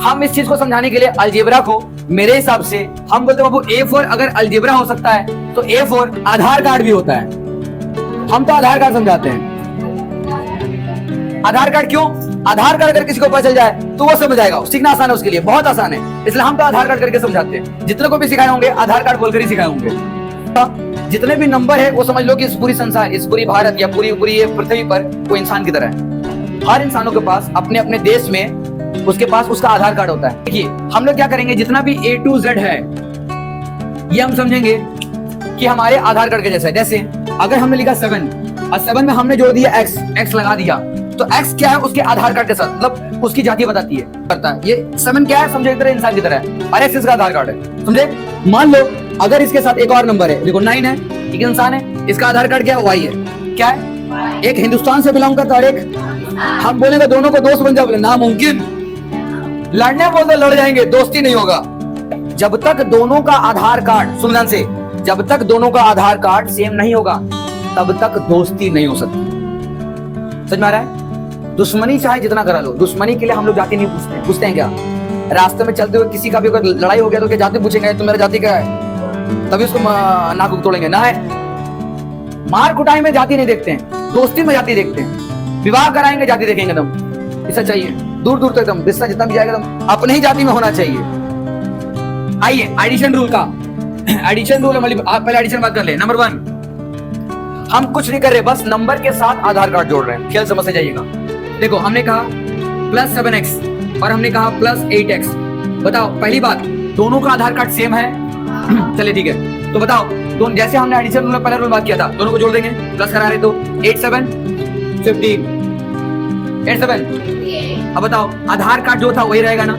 हम इस चीज को समझाने के लिए अलजेब्रा को मेरे हिसाब से हम बोलते हैं बाबू A4 अगर अलजेब्रा हो सकता है तो A4 आधार कार्ड भी होता है। हम तो आधार कार्ड समझाते हैं। आधार कार्ड क्यों? आधार कार्ड अगर किसी को पता चल जाए तो वो समझ जाएगा, सीखना आसान है उसके लिए, बहुत आसान है, इसलिए हम तो आधार कार्ड करके समझाते हैं। जितने को भी सिखाए होंगे आधार कार्ड बोलकर ही सिखाए होंगे। जितने भी नंबर है वो समझ लो कि इस पूरी संसार, इस पूरी भारत या पूरी ये पृथ्वी पर वो इंसान की तरह है। हर इंसानों के पास अपने अपने देश में उसके पास उसका आधार कार्ड होता है। देखिए हम लोग क्या करेंगे, जितना भी A to Z है ये हम समझेंगे कि हमारे आधार कार्ड के जैसा है। जैसे अगर हमने लिखा 7 और 7 में हमने जोड़ दिया X लगा दिया, तो X क्या है उसके आधार कार्ड के साथ, मतलब उसकी जाति बताती है, करता है। ये 7 क्या है समझे, एक तरह इंसान की तरह है, और X इसका आधार कार्ड है, समझे। मान लो अगर इसके साथ एक और नंबर है, देखो 9 है, एक इंसान है, इसका आधार कार्ड क्या है, Y है। क्या है? एक हिंदुस्तान से बिलोंग करता है और एक, हम बोलेंगे दोनों को दोस्त बन जाओ, बोले नामुमकिन, लड़ने बोल दो लड़ जाएंगे, दोस्ती नहीं होगा। जब तक दोनों का आधार कार्ड, सुन ध्यान से, जब तक दोनों का आधार कार्ड सेम नहीं होगा तब तक दोस्ती नहीं हो सकती। समझ में आ रहा है? दुश्मनी चाहे जितना करा लो, दुश्मनी के लिए हम लोग जाति नहीं पूछते हैं। पूछते हैं क्या? रास्ते में चलते हुए किसी का भी अगर लड़ाई हो गया तो क्या जाति पूछेंगे, तुम मेरा जाति क्या है, तभी उसको नाक तोड़ेंगे? ना है, मार कुटाई में जाति नहीं देखते हैं, दोस्ती में जाति देखते हैं। विवाह कराएंगे जाति देखेंगे, तुम ऐसा चाहिए, दूर दूर तक एकदम रिश्ता जितना भी जाएगा तुम अपने ही जाति में होना चाहिए। आइए एडिशन रूल का, एडिशन रूल पहले एडिशन बात कर ले। नंबर 1, हम कुछ नहीं कर रहे, बस नंबर के साथ आधार कार्ड जोड़ रहे हैं। खेल समझ से जाइएगा। देखो हमने कहा +7x और हमने कहा +8x। बताओ पहली बात, दोनों का आधार कार्ड सेम है। चलिए ठीक है, तो बताओ दोनों, जैसे हमने एडिशन रूल में पहला रूल बात किया था, दोनों को जोड़ देंगे, प्लस करा रहे तो 8 7 15 8 7। अब बताओ आधार कार्ड जो था वही रहेगा ना,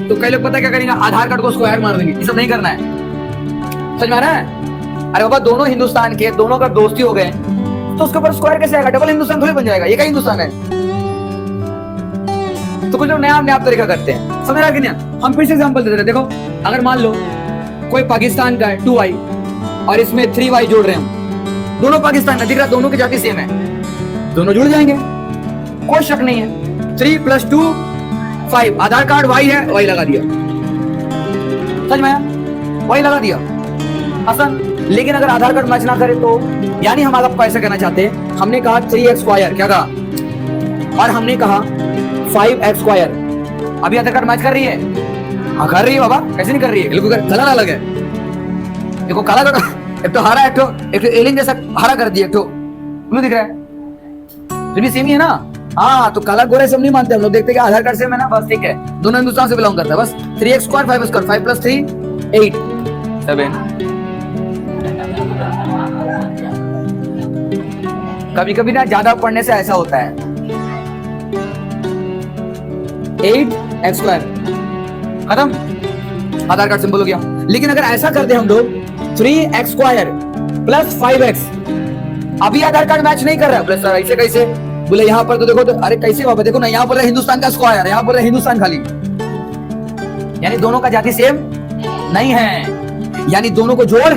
तो कई लोग पता क्या करेंगे, आधार कार्ड को स्क्वायर मार देंगे। ये सब नहीं करना है, समझ में आ रहा है? अरे बाबा दोनों हिंदुस्तान के, दोनों का दोस्ती हो गए तो उसके ऊपर स्क्वायर कैसे आएगा? डबल हिंदुस्तान थोड़ी बन जाएगा, ये का हिंदुस्तान है। तो कुछ लोग नया तरीका करते हैं, समझ रहा कि नहीं? हम फिर से एग्जांपल देते हैं। देखो अगर मान लो कोई पाकिस्तान का है 2y और इसमें 3y जोड़ रहे हैं हम, दोनों पाकिस्तान का, दिख रहा दोनों की जाति सेम है, दोनों जुड़ जाएंगे, कोई शक नहीं है। 3 + 2 5, आधार कार्ड Y है, Y लगा दिया, समझ में आया? Y लगा दिया, आसान। लेकिन अगर आधार कार्ड मैच ना करे तो, यानी हम आपको ऐसा कहना चाहते हैं, हमने कहा 3x², क्या कहा, और हमने कहा 5x²। अभी आधार कार्ड मैच कर रही है? हाँ कर रही है बाबा, कैसे नहीं कर रही है? कलर अलग है, देखो काला का, एक तो हरा, एक तो एलियन जैसा हरा कर दिया, एक तो ब्लू दिख रहा है, फिर भी सेम ही है ना। हाँ तो काला गोरा सब नहीं मानते हम लोग, देखते हैं आधार कार्ड सेम है ना, बस ठीक है, दोनों हिंदुस्तान से बिलोंग करता है, बस 3x² 5x², 5 + 3 8 7। कभी कभी ना ज्यादा पढ़ने से ऐसा होता है, 8x² खत्म, आधार कार्ड सिंपल हो गया। लेकिन अगर ऐसा कर दे हम लोग 3x² + 5x, अभी आधार कार्ड मैच नहीं कर रहा है, प्लस ऐसे कैसे बोले, यहाँ पर तो देखो तो, अरे कैसे बाबा देखो ना, यहाँ पर हिंदुस्तान का स्क्वायर, यहाँ पर हिंदुस्तान खाली, यानी दोनों का जाति सेम नहीं है, यानी दोनों को जोड़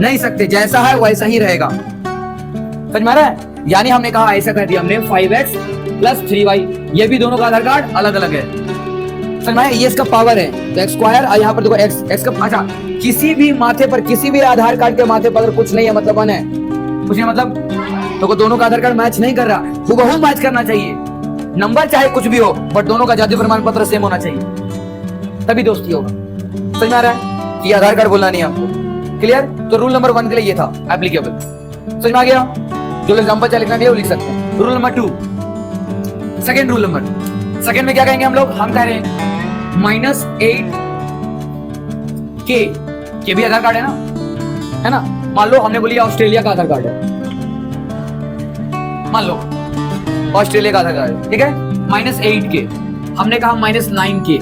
नहीं सकते, जैसा है वैसा ही रहेगा। समझ में आ रहा है? यानी हमने कहा ऐसा कर दिया हमने 5x + 3y, ये भी दोनों का आधार कार्ड अलग अलग है। समझ में आया? ये इसका पावर है, तो x² और यहाँ पर देखो x का। अच्छा, किसी भी माथे पर, किसी भी आधार कार्ड के माथे पर अगर कुछ नहीं है मतलब 1 है, कुछ नहीं मतलब, तो दोनों का आधार कार्ड मैच नहीं कर रहा, हुबहू मैच करना चाहिए। नंबर चाहे कुछ भी हो, बट दोनों का जाति प्रमाण पत्र सेम होना चाहिए, तभी दोस्ती होगा। समझ में आ रहा है? कि आधार कार्ड बोलना नहीं है आपको, क्लियर? तो रूल नंबर 1 के लिए ये था एप्लीकेबल, समझ में आ गया? जो एग्जांपल चाहे लिखना है वो लिख सकते हैं। Rule number 2, second rule number, second में क्या कहेंगे हम लोग? हम कह रहे हैं -8k भी आधार कार्ड है ना? मान लो हमने बोली ऑस्ट्रेलिया का आधार कार्ड है, मान लो ऑस्ट्रेलिया का आधार कार्ड है, ठीक है, -8k, हमने कहा -9k,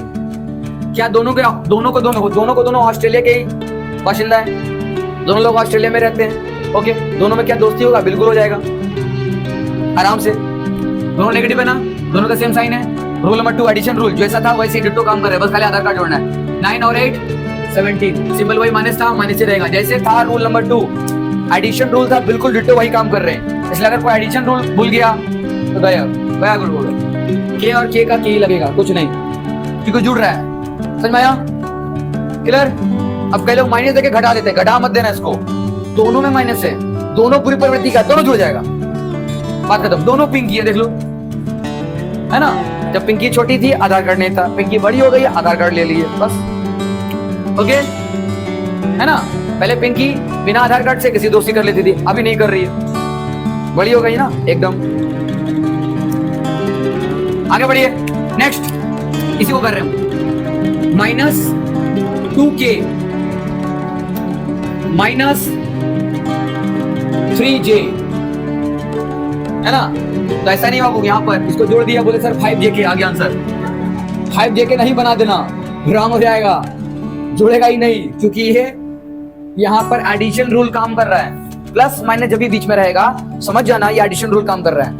क्या दोनों को ऑस्ट्रेलिया के बाशिंदा है, दोनों लोग ऑस्ट्रेलिया में रहते हैं, ओके, दोनों में क्या दोस्ती होगा? बिल्कुल हो जाएगा आराम से, दोनों नेगेटिव है ना, दोनों का सेम साइन है। रूल नंबर 2 एडिशन रूल, जैसा था वैसे डिट्टो काम कर रहे हैं, बस खाली आधार कार्ड जोड़ना है। 9 और 8 17, सिंपल वही माइनस था, माइनस से रहेगा, जैसे था रूल नंबर 2 एडिशन रूल था, बिल्कुल डिट्टो वही काम कर रहे हैं। इसलिए अगर कोई एडिशन रूल भूल गया तो गया गुड़, के और के का के ही लगेगा, कुछ नहीं, क्योंकि जुड़ रहा है। समझ में आया? क्लियर? अब कई लोग माइनस देके घटा देते हैं, घटा मत देना इसको, दोनों में माइनस है, दोनों पूरी प्रवृत्ति का, दोनों जुड़ जाएगा, बात खत्म। दोनों पिंकी है, देख लो, है ना? जब पिंकी छोटी थी आधार कार्ड नहीं था, पिंकी बड़ी हो गई आधार कार्ड ले लिए, बस। ओके, है ना? पहले पिंकी बिना आधार कार्ड से किसी दोस्ती कर लेती थी, अभी नहीं कर रही है, बड़ी हो गई ना एकदम। आगे बढ़िए, नेक्स्ट इसी को कर रहे हैं, -2k -3j, है ना? तो ऐसा नहीं बाबू, यहाँ पर इसको जोड़ दिया, बोले सर 5j आ गया आंसर। 5j नहीं बना देना, रॉन्ग हो जाएगा, जुड़ेगा ही नहीं, क्योंकि ये यहाँ पर एडिशन रूल काम कर रहा है। प्लस माइनस जब भी बीच में रहेगा, समझ जाना ये एडिशन रूल काम कर रहा है।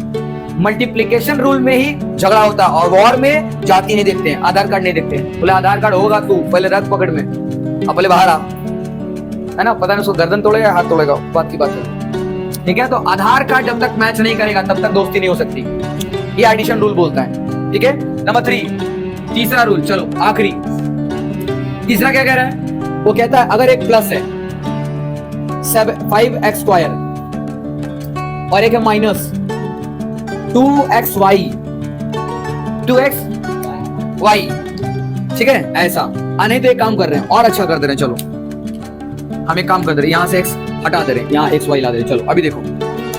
मल्टीप्लिकेशन रूल में ही झगड़ा होता है, और वॉर में जाति नहीं देखते हैं, आधार कार्ड नहीं देखते हैं। बोले आधार कार्ड होगा, तू पहले रख पकड़ में, अब पहले बाहर आ, है ना? पता नहीं उसको गर्दन तोड़ेगा हाथ तोड़ेगा, बात की बात है, ठीक है? तो आधार कार्ड जब तक मैच नहीं करेगा तब तक दोस्ती नहीं हो सकती, ये एडिशन रूल बोलता है, ठीक है? नंबर 3, तीसरा रूल, चलो आखिरी। तीसरा क्या कह रहा है? वो कहता है अगर एक प्लस है 5x² और एक है माइनस 2xy, ठीक है? ऐसा नहीं तो एक काम कर रहे हैं, और अच्छा कर दे रहे हैं, चलो हम एक काम कर दे रहे हैं, यहां से x हटा दे रहे हैं, यहाँ xy ला दे रहे हैं। चलो अभी देखो,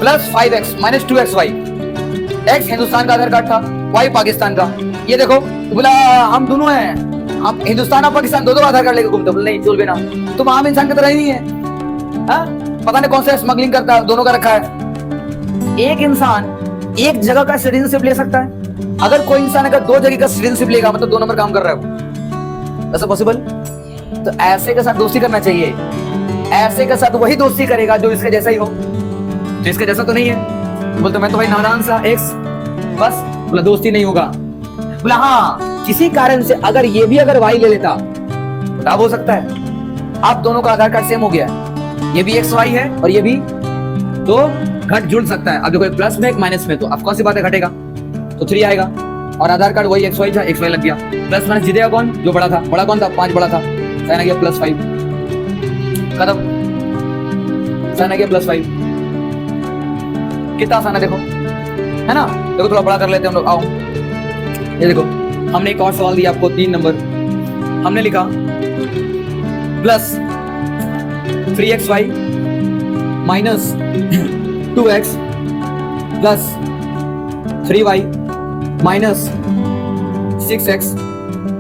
+5x -2xy, x हिंदुस्तान का आधार कार्ड था, y पाकिस्तान का। ये देखो, बोला हम दोनों हैं, हम हिंदुस्तान और पाकिस्तान दो आधार कार्ड लेके घूमते। बोले नहीं चल बेना, तुम आम इंसान की तरह ही नहीं है, हा? पता नहीं कौन सा स्मगलिंग करता है, दोनों का रखा है। एक इंसान एक जगह का सिटीजनशिप ले सकता है, अगर कोई इंसान अगर 2 जगह का सिटीजनशिप लेगा मतलब 2 नंबर काम कर रहा है, ऐसा पॉसिबल? तो ऐसे के साथ दोस्ती करना चाहिए, ऐसे के साथ वही दोस्ती करेगा जो इसके जैसा ही हो, जो इसके जैसा तो नहीं है। बोलते मैं तो भाई नादान सा एक्स, बस बोला दोस्ती नहीं होगा। बोला हाँ, किसी कारण से अगर ये भी अगर वाई ले लेता, तब हो सकता है। आप दोनों का आधार कार्ड सेम हो गया, ये भी एक्स वाई है और ये भी, तो घट जुड़ सकता है। अब देखो एक प्लस में एक माइनस में, तो अब कौन सी बात है, घटेगा तो 3 आएगा, और आधार कार्ड वही एक्स वाई था, एक्स वाई लग गया। प्लस माइनस जीतेगा कौन? जो बड़ा था। बड़ा कौन था? 5 बड़ा था, साइन आ गया +5, खत्म, साइन आ गया +5। कितना आसान है देखो, है ना? देखो थोड़ा बड़ा कर लेते हैं हम लोग, आओ ये देखो, हमने एक और सवाल दिया आपको 3 नंबर, हमने लिखा +3xy -2x +3y -6x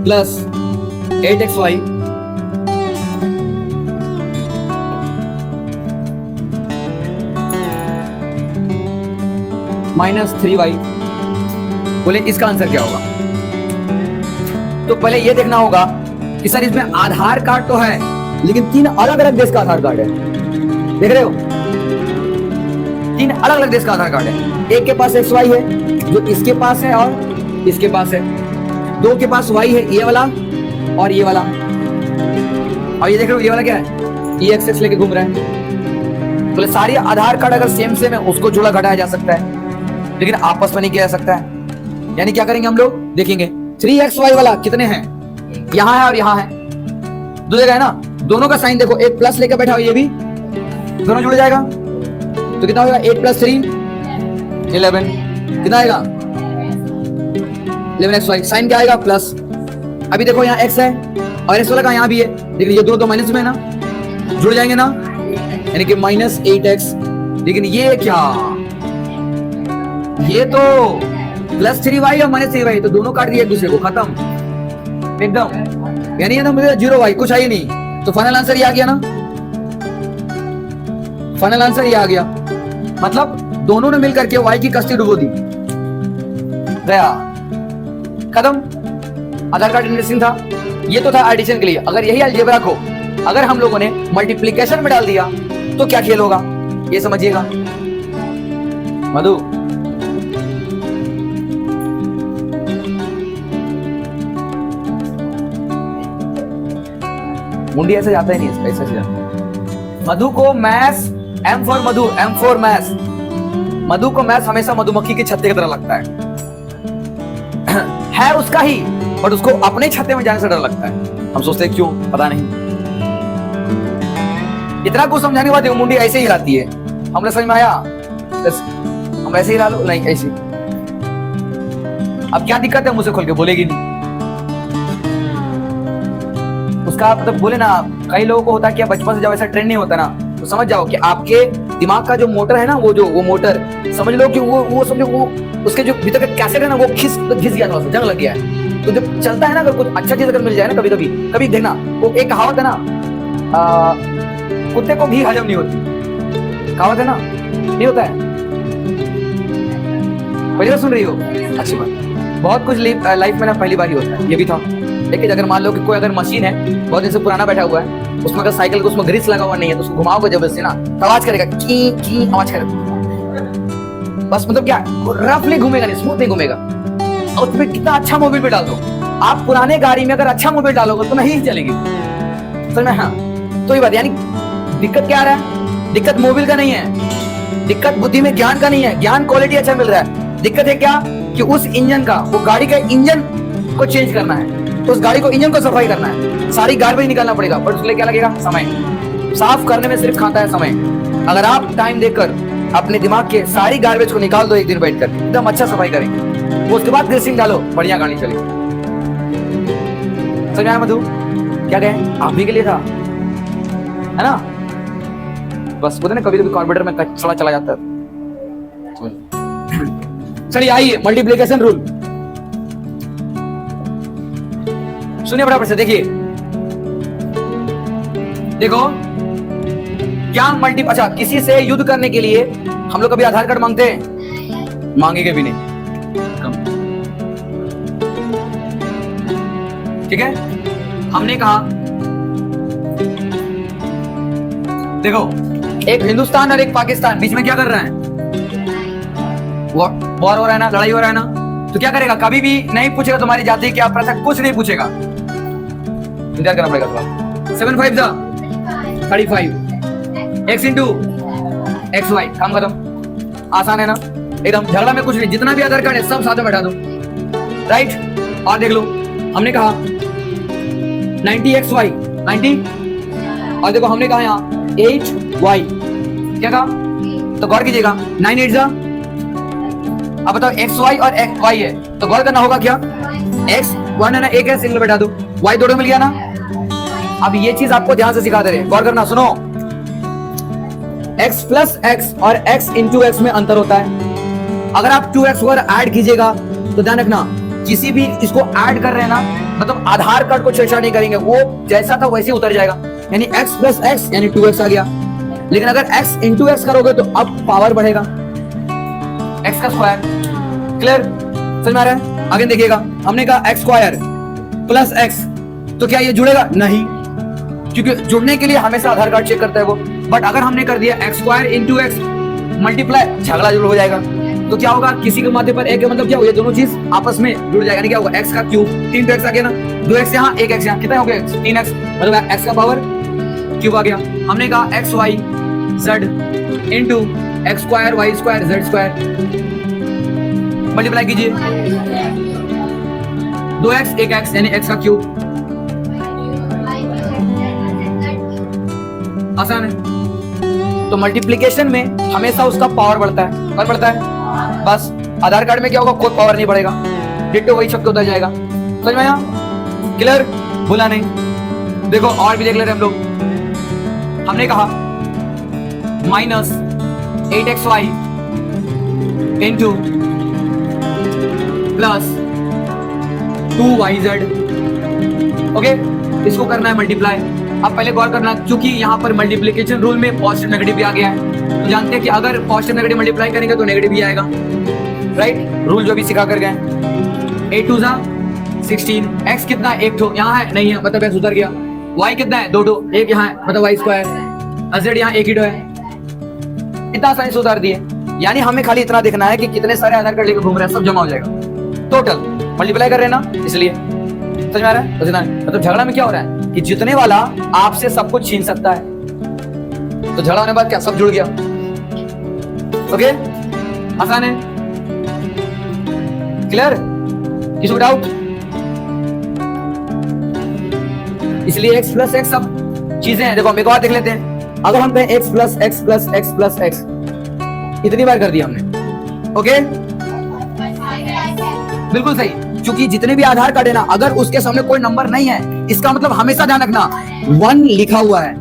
+8xy -3y। बोले इसका आंसर क्या होगा? तो पहले ये देखना होगा कि सर इसमें आधार कार्ड तो है, लेकिन 3 अलग अलग देश का आधार कार्ड है, देख रहे हो? 3 अलग अलग देश का आधार कार्ड है। एक के पास XY है जो इसके पास है और इसके पास है, 2 के पास Y है, ये वाला और ये वाला, और ये देख रहे हो ये वाला क्या है, ये XX लेके घूम रहा है। बोले सारी आधार कार्ड अगर सेम सेम है उसको जोड़ा घटाया जा सकता है, लेकिन आपस में नहीं किया जा सकता है। यानी क्या करेंगे हम लोग, देखेंगे 3xy वाला कितने हैं, यहाँ है और यहाँ है, 2 जगह है ना, दोनों का साइन देखो, एक प्लस लेकर बैठा हो, ये भी दोनों जुड़ जाएगा, तो कितना होगा 8 + 3 11, कितना आएगा 11xy, साइन क्या आएगा प्लस। अभी देखो यहाँ x है और x वाला का यहाँ भी है, लेकिन ये दोनों तो माइनस में है ना, जुड़ जाएंगे ना, यानी कि -8x। लेकिन ये क्या, ये तो +3y और -3y, तो दोनों काट दिए एक दूसरे को, खत्म एकदम, यानी ना मुझे 0y कुछ आई नहीं, तो फाइनल आंसर ये आ गया ना, फाइनल आंसर ये आ गया। मतलब दोनों ने मिलकर के y की कश्ती डुबो दी, गया, खत्म। आधार कार्ड इंटरेस्टिंग था, ये तो था एडिशन के लिए। अगर यही अलजेब्रा को अगर हम लोगों ने मल्टीप्लिकेशन में डाल दिया तो क्या खेल होगा, ये समझिएगा। मधु मुंडी ऐसे जाता ही नहीं, इसका ऐसे जाता। मधु को maths, M for Madhu, M for maths, Madhu को मैथ्स हमेशा मधुमक्खी की छत्ते की तरह लगता है उसका ही, बट उसको अपने छत्ते में जाने से डर लगता है। हम सोचते हैं क्यों, पता नहीं। इतना कुछ समझाने के बाद मुंडी ऐसे ही हिलाती है। हमने समझ में आया, हम ऐसे ही हिला लो, नहीं ऐसे। अब क्या दिक्कत है, मुझसे खोल के बोलेगी नहीं। उसका मतलब बोले ना, कई लोगों को होता है कि बचपन से जब ऐसा ट्रेंड नहीं होता ना, तो समझ जाओ कि आपके दिमाग का जो मोटर है ना, वो मोटर समझ लो कि वो समझो वो उसके जो भीतर का कैसेट है ना, वो घिस गया, थोड़ा सा जंग लग गया है। तो जब चलता है ना, अगर कुछ अच्छा चीज अगर मिल जाए ना, कभी देखना, वो एक कहावत है ना, कुत्ते को घी हजम नहीं होती, कहावत है ना, नहीं होता है। पहली बार सुन रही हो, अच्छी बात। बहुत कुछ लाइफ में ना पहली बार ही होता है, ये भी था। लेकिन अगर मान लो कि कोई अगर मशीन है, बहुत दिन से पुराना बैठा हुआ है, उसमें अगर साइकिल को उसमें ग्रीस लगा हुआ नहीं है, तो उसको घुमाओगे जबरदस्ती ना, तो आवाज करेगा, की आवाज करेगा। बस मतलब क्या, रफली घूमेगा नहीं, स्मूथ नहीं घूमेगा। और तुम्हें कितना अच्छा मोबिल पे डाल दो, आप पुराने गाड़ी में अगर अच्छा मोबिल डालोगे तो नहीं चलेगी, समझ में? हाँ, तो ये बात, यानी दिक्कत क्या आ रहा है? दिक्कत मोबिल का नहीं है, दिक्कत बुद्धि में ज्ञान का नहीं है। ज्ञान क्वालिटी अच्छा मिल रहा है, दिक्कत है क्या कि उस इंजन का, वो गाड़ी का इंजन को चेंज करना है, तो उस गाड़ी को, इंजन को सफाई करना है, सारी गार्बेज निकालना पड़ेगा, पर उसके लिए क्या लगेगा? समय। साफ करने में सिर्फ खाता है समय। अगर आप टाइम देकर अपने दिमाग के सारी गार्बेज को निकाल दो, एक दिन बैठ कर एकदम अच्छा सफाई करेंगे, उसके बाद ग्रीसिंग डालो, बढ़िया गाड़ी चलेगी। समझ में आया मधु? क्या कहें, आप भी के लिए था, है ना? बस बोलते ना, कभी कभी कंप्यूटर में कचरा चला जाता है। चलिए आइए, मल्टीप्लिकेशन रूल सुनिए बराबर से, देखिए, देखो क्या अच्छा, किसी से युद्ध करने के लिए हम लोग कभी आधार कार्ड मांगते हैं? मांगेंगे भी नहीं, ठीक है? हमने कहा, देखो, एक हिंदुस्तान और एक पाकिस्तान बीच में क्या कर रहा है? वॉर हो रहा है ना, लड़ाई हो रहा है ना, तो क्या करेगा? कभी भी नहीं पूछेगा तुम्हारी जाति क्या प्रथा, कुछ नहीं पूछेगा, इंतजार करना पड़ेगा थोड़ा। 7 5 35 x इंटू एक्स वाई, काम खत्म। आसान है ना एकदम, झगड़ा में कुछ नहीं। जितना भी आधार कार्ड है सब साथ में बैठा दो, राइट? और देख लो, हमने कहा 90xy 90, और देखो हमने कहा यहाँ 8y, क्या कहा? तो गौर कीजिएगा, 9 8 जा, अब बताओ xy और y है, तो गौर करना होगा क्या? x 1 है ना, एक है, सिंगल बैठा दो, y दोनों मिल गया ना। अब ये चीज आपको ध्यान से सिखाते रहे, गौर करना, सुनो। x प्लस x और x इंटू x में अंतर होता है। अगर आप 2x और ऐड कीजिएगा तो ध्यान रखना, किसी भी इसको ऐड कर रहे हैं ना, मतलब आधार कार्ड को छेड़छाड़ नहीं करेंगे, वो जैसा था वैसे ही उतर जाएगा, यानी x प्लस x यानी 2x आ गया। लेकिन अगर x इंटू x करोगे तो अब पावर बढ़ेगा, x का स्क्वायर। क्लियर? समझ में आ रहा है? आगे देखिएगा, हमने कहा x स्क्वायर प्लस x, तो क्या ये जुड़ेगा? नहीं, क्योंकि जुड़ने के लिए हमेशा आधार कार्ड चेक करता है वो। बट अगर हमने कर दिया x square into x multiply, झगड़ा जुड़ हो जाएगा। तो क्या होगा? किसी के माथे पर एक है, मतलब क्या होगा? ये दोनों चीज आपस में जुड़ जाएगा, नहीं क्या होगा? x का क्यूब, 3 तो x आ गया ना, 2x यहाँ 1x यहाँ, कितना हो गया? 3x, मतलब x का पावर क्यूब आ गया। हमने कहा x y z into x square y square z square, multiply कीजिए, 2x 1x यानी x का क्यूब। आसान है। तो मल्टीप्लिकेशन में हमेशा उसका पावर बढ़ता है, और बढ़ता है। बस आधार कार्ड में क्या होगा? कोई पावर नहीं बढ़ेगा, डिट्टो वही शब्द होता जाएगा। समझ में आया? क्लियर? भूला नहीं? देखो और भी देख ले रहे हम लोग। हमने कहा minus 8xy into plus 2yz। Okay, इसको करना है मल्टीप्लाई। अब पहले गौर करना, क्योंकि यहाँ पर मल्टीप्लिकेशन रूल में पॉजिटिव नेगेटिव भी आ गया है, तो जानते हैं कि अगर पॉजिटिव नेगेटिव मल्टीप्लाई करेंगे तो नेगेटिव भी आएगा, राइट? रूल जो भी सिखा कर गए। 8 2 16, x कितना? 1 ठो यहाँ है, नहीं है मतलब x उतर गया। y कितना है? 2 ठो, एक यहाँ है मतलब y स्क्वायर। z यहाँ 1 ही ठो है। इतना आसानी से उतार दिए। यानी हमें खाली इतना देखना है कि कितने सारे आधार कार्ड लेकर घूम रहे हैं, सब जमा हो जाएगा। टोटल मल्टीप्लाई कर रहे हैं ना, इसलिए समझ में आ रहा है? मतलब झगड़ा में क्या हो रहा है कि जितने वाला आपसे सब कुछ छीन सकता है, तो झगड़ा होने बाद क्या सब जुड़ गया। ओके, आसान है। क्लियर? किसी को डाउट? इसलिए x प्लस एक्स सब चीजें हैं। देखो हम एक और देख लेते हैं। अगर हम कहें x plus x plus x plus x, इतनी बार कर दिया हमने, ओके बिल्कुल सही। क्योंकि जितने भी आधार कार्ड है ना, अगर उसके सामने कोई नंबर नहीं है, इसका मतलब हमेशा ध्यान रखना 1 लिखा हुआ है,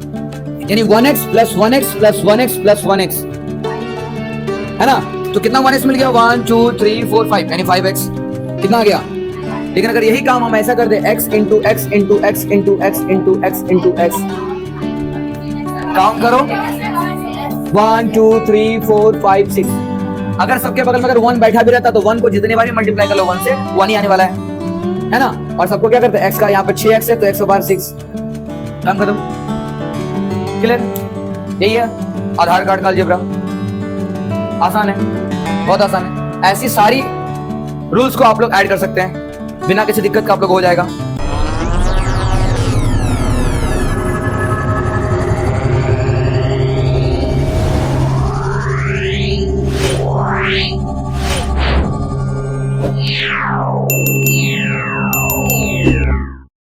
यानी 1x plus 1x plus 1x plus 1x, है ना। तो कितना 1x मिल गया? 1 2 3 4 5, यानी 5x कितना आ गया। लेकिन अगर यही काम हम ऐसा कर दे x into x into x into x into x into x, count करो 1 2 3 4 5 6। अगर सबके बगल में अगर 1 बैठा भी रहता तो 1 को जितने बार मल्टीप्लाई कर लो 1 से 1 ही आने वाला है ना। और सबको क्या करते हैं, x का यहाँ पे 6x है तो x बार 6, काम खत्म, क्लियर। यही है आधार कार्ड का अलजेब्रा, आसान है, बहुत आसान है। ऐसी सारी रूल्स को आप लोग ऐड कर सकते हैं, बिना किसी दिक्कत का आप लोग हो जाएगा।